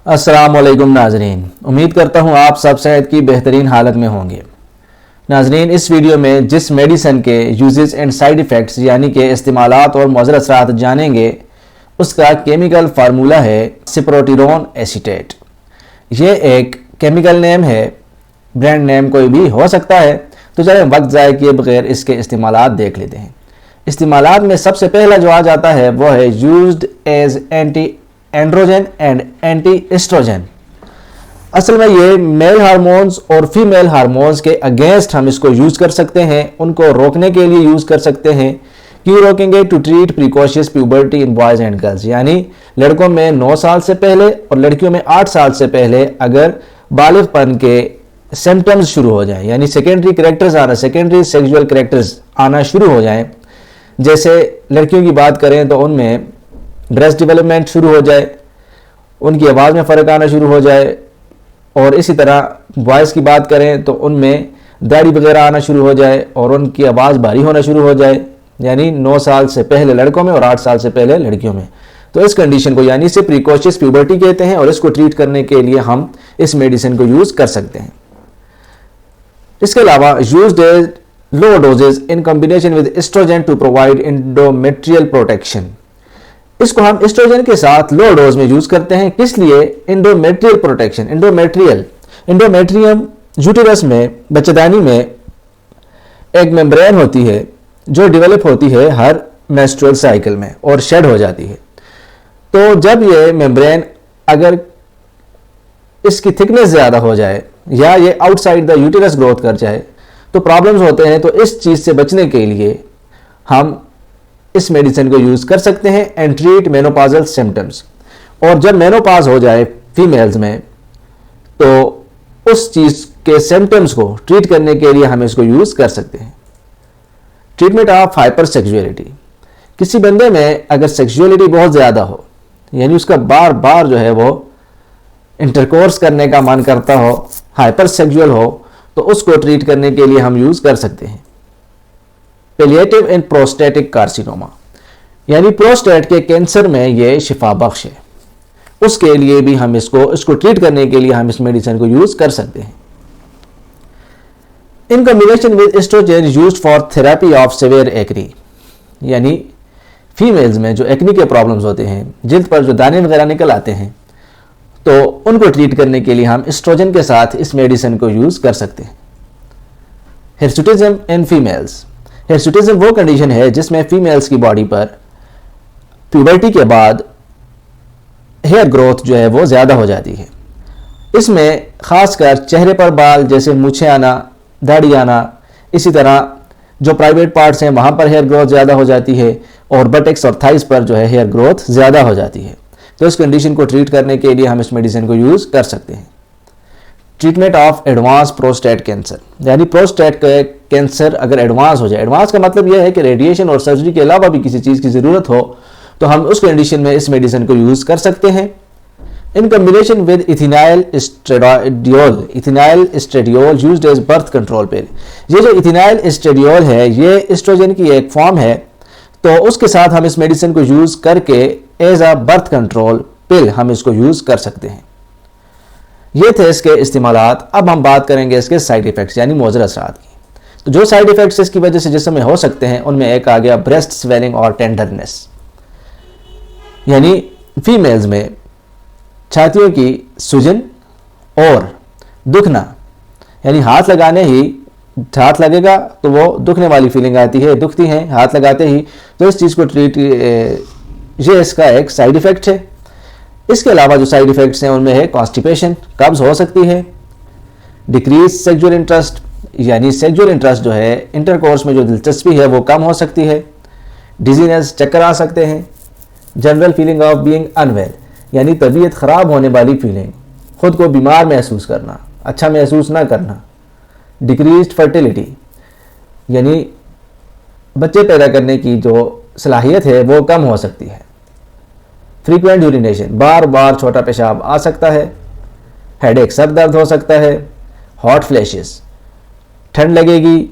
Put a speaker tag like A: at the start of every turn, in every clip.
A: अस्सलाम वालेकुम नाजरीन, उम्मीद करता हूँ आप सब सेहत की बेहतरीन हालत में होंगे। नाजरीन, इस वीडियो में जिस मेडिसिन के यूजेस एंड साइड इफ़ेक्ट्स यानी कि इस्तेमालात और मुज़र असरात जानेंगे, उसका केमिकल फार्मूला है सिप्रोटिरोन एसीटेट। ये एक केमिकल नेम है, ब्रांड नेम कोई भी हो सकता है। तो चलें वक्त ज़ाया किए बगैर इसके इस्तेमालात देख लेते हैं। इस्तेमालात में सबसे पहला जो आ जाता है वो है used as anti androgen and anti estrogen. असल में ये मेल हार्मोन्स और फीमेल हार्मोन्स के अगेंस्ट हम इसको यूज़ कर सकते हैं, उनको रोकने के लिए यूज़ कर सकते हैं। क्यों रोकेंगे? To treat precocious puberty in boys and girls, यानी लड़कों में 9 साल से पहले और लड़कियों में 8 साल से पहले अगर बालिगपन के सिम्टम्स शुरू हो जाएं, यानी सेकेंडरी कैरेक्टर्स आना, सेकेंडरी सेक्सुअल कैरेक्टर्स आना शुरू हो जाएं। जैसे लड़कियों की बात करें तो उनमें ब्रेस्ट डेवलपमेंट शुरू हो जाए, उनकी आवाज़ में फ़र्क आना शुरू हो जाए, और इसी तरह बॉयज़ की बात करें तो उनमें दाढ़ी वगैरह आना शुरू हो जाए और उनकी आवाज़ भारी होना शुरू हो जाए, यानी 9 साल से पहले लड़कों में और 8 साल से पहले लड़कियों में। तो इस कंडीशन को यानी इसे प्रिकॉशियस प्यूबर्टी कहते हैं और इसको ट्रीट करने के लिए हम इस मेडिसिन को यूज़ कर सकते हैं। इसके अलावा used low doses in combination with estrogen to provide endometrial protection. इसको हम एस्ट्रोजन के साथ लो डोज में यूज करते हैं। किस लिए? Endometrial protection. एंडोमेट्रियम यूटेरस में, बच्चेदानी में एक मेम्ब्रेन होती है जो डेवलप होती है हर मेंस्ट्रुअल साइकिल में और शेड हो जाती है। तो जब ये मेम्ब्रेन अगर इसकी थिकनेस ज़्यादा हो जाए या ये आउटसाइड द यूटेरस ग्रोथ कर जाए तो प्रॉब्लम्स होते हैं। तो इस चीज़ से बचने के लिए हम इस मेडिसिन को यूज़ कर सकते हैं एंड ट्रीट मेनोपॉजल सिम्टम्स। और जब मेनोपॉज हो जाए फीमेल्स में तो उस चीज़ के सिम्टम्स को ट्रीट करने के लिए हम इसको यूज़ कर सकते हैं। Treatment of hyper sexuality. किसी बंदे में अगर सेक्सुअलिटी बहुत ज़्यादा हो, यानी उसका बार बार जो है वो इंटरकोर्स करने का मन करता हो, हाइपर सेक्सुअल हो, तो उसको ट्रीट करने के लिए हम यूज़ कर सकते हैं। पैलिएटिव एंड प्रोस्टेटिक कार्सिनोमा, यानी प्रोस्टेट के कैंसर में ये शिफा बख्श है, उसके लिए भी हम इसको ट्रीट करने के लिए हम इस मेडिसिन को यूज़ कर सकते हैं। In combination with estrogen used for therapy of severe acne, यानी फीमेल्स में जो एक्नी के प्रॉब्लम्स होते हैं, जिल्द पर जो दाने वगैरह निकल आते हैं, तो उनको ट्रीट करने के लिए हम एस्ट्रोजन के साथ इस मेडिसिन को यूज़ कर सकते हैं। Hirsutism in females. हिर्सुटिज्म वो कंडीशन है जिसमें फीमेल्स की बॉडी पर प्यूबर्टी के बाद हेयर ग्रोथ जो है वो ज़्यादा हो जाती है। इसमें ख़ासकर चेहरे पर बाल जैसे मूछें आना, दाढ़ी आना, इसी तरह जो प्राइवेट पार्ट्स हैं वहाँ पर हेयर ग्रोथ ज़्यादा हो जाती है और बटेक्स और थाइस पर जो है हेयर ग्रोथ ज़्यादा हो जाती है। तो इस कंडीशन को ट्रीट करने के लिए हम इस मेडिसिन को यूज़ कर सकते हैं। Treatment of advance prostate cancer, यानी प्रोस्टेट कैंसर अगर एडवांस हो जाए, एडवांस का मतलब यह है कि रेडिएशन और सर्जरी के अलावा भी किसी चीज़ की ज़रूरत हो, तो हम उस कंडीशन में इस मेडिसिन को यूज़ कर सकते हैं। In combination with ethinyl estradiol used as birth control pill. ये जो इथिनाइल एस्ट्रेडियोल है ये एस्ट्रोजन की एक फॉर्म है, तो उसके साथ हम इस मेडिसिन को यूज़ करके as a birth control pill हम इसको यूज़ कर सकते हैं। ये थे इसके इस्तेमालात। अब हम बात करेंगे इसके साइड इफ़ेक्ट्स यानी मुज़र असरात की। तो जो साइड इफ़ेक्ट्स इसकी वजह से जिस्म में हो सकते हैं उनमें एक आ गया ब्रेस्ट स्वेलिंग और टेंडरनेस, यानी फीमेल्स में छातियों की सूजन और दुखना, यानी हाथ लगाने ही हाथ लगेगा तो वो दुखने वाली फीलिंग आती है, दुखती हैं हाथ लगाते ही, तो इस चीज़ को ट्रीट ये इसका एक साइड इफ़ेक्ट है। इसके अलावा जो साइड इफ़ेक्ट्स हैं उनमें है कॉन्स्टिपेशन, कब्ज़ हो सकती है, डिक्रीज सेक्सुअल इंटरेस्ट, यानी सेक्सुअल इंटरेस्ट जो है इंटरकोर्स में जो दिलचस्पी है वो कम हो सकती है, डिजीनेस, चक्कर आ सकते हैं, general feeling of being unwell, यानी तबीयत ख़राब होने वाली फीलिंग, ख़ुद को बीमार महसूस करना, अच्छा महसूस ना करना, डिक्रीज्ड फर्टिलिटी, यानी बच्चे पैदा करने की जो सलाहियत है वो कम हो सकती है, फ्रीक्वेंट यूरिनेशन, बार बार छोटा पेशाब आ सकता है, हेडेक, सर दर्द हो सकता है, हॉट फ्लैशेस, ठंड लगेगी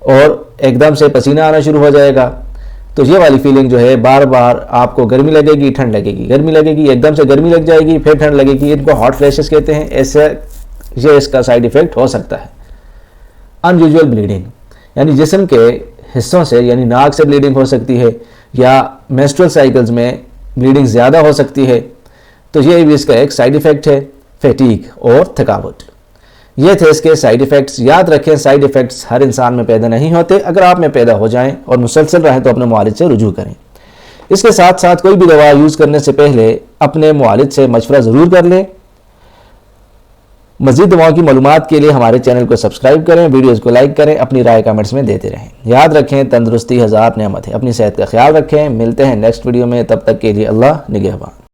A: और एकदम से पसीना आना शुरू हो जाएगा, तो ये वाली फीलिंग जो है, बार बार आपको गर्मी लगेगी, ठंड लगेगी, गर्मी लगेगी, एकदम से गर्मी लग जाएगी, फिर ठंड लगेगी, इनको हॉट फ्लैशेस कहते हैं। ऐसे ये इसका साइड इफ़ेक्ट हो सकता है। अनयूजुअल ब्लीडिंग, यानी जिस्म के हिस्सों से, यानी नाक से ब्लीडिंग हो सकती है, या मेंस्ट्रुअल साइकिल्स में ब्लीडिंग ज़्यादा हो सकती है, तो ये भी इसका एक साइड इफ़ेक्ट है। फैटीग और थकावट, ये थे इसके साइड इफ़ेक्ट्स। याद रखें, साइड इफ़ेक्ट्स हर इंसान में पैदा नहीं होते। अगर आप में पैदा हो जाएं और मुसलसल रहें तो अपने मुआलिज से रुजू करें। इसके साथ साथ कोई भी दवा यूज़ करने से पहले अपने मुआलिज से मशवरा ज़रूर कर लें। मज़ीद दवाओं की मालूमात के लिए हमारे चैनल को सब्सक्राइब करें, वीडियोज़ को लाइक करें, अपनी राय कमेंट्स में देते रहें। याद रखें, तंदुरुस्ती हज़ार नेमत है। अपनी सेहत का ख्याल रखें। मिलते हैं नेक्स्ट वीडियो में, तब तक के लिए अल्लाह निगहबान।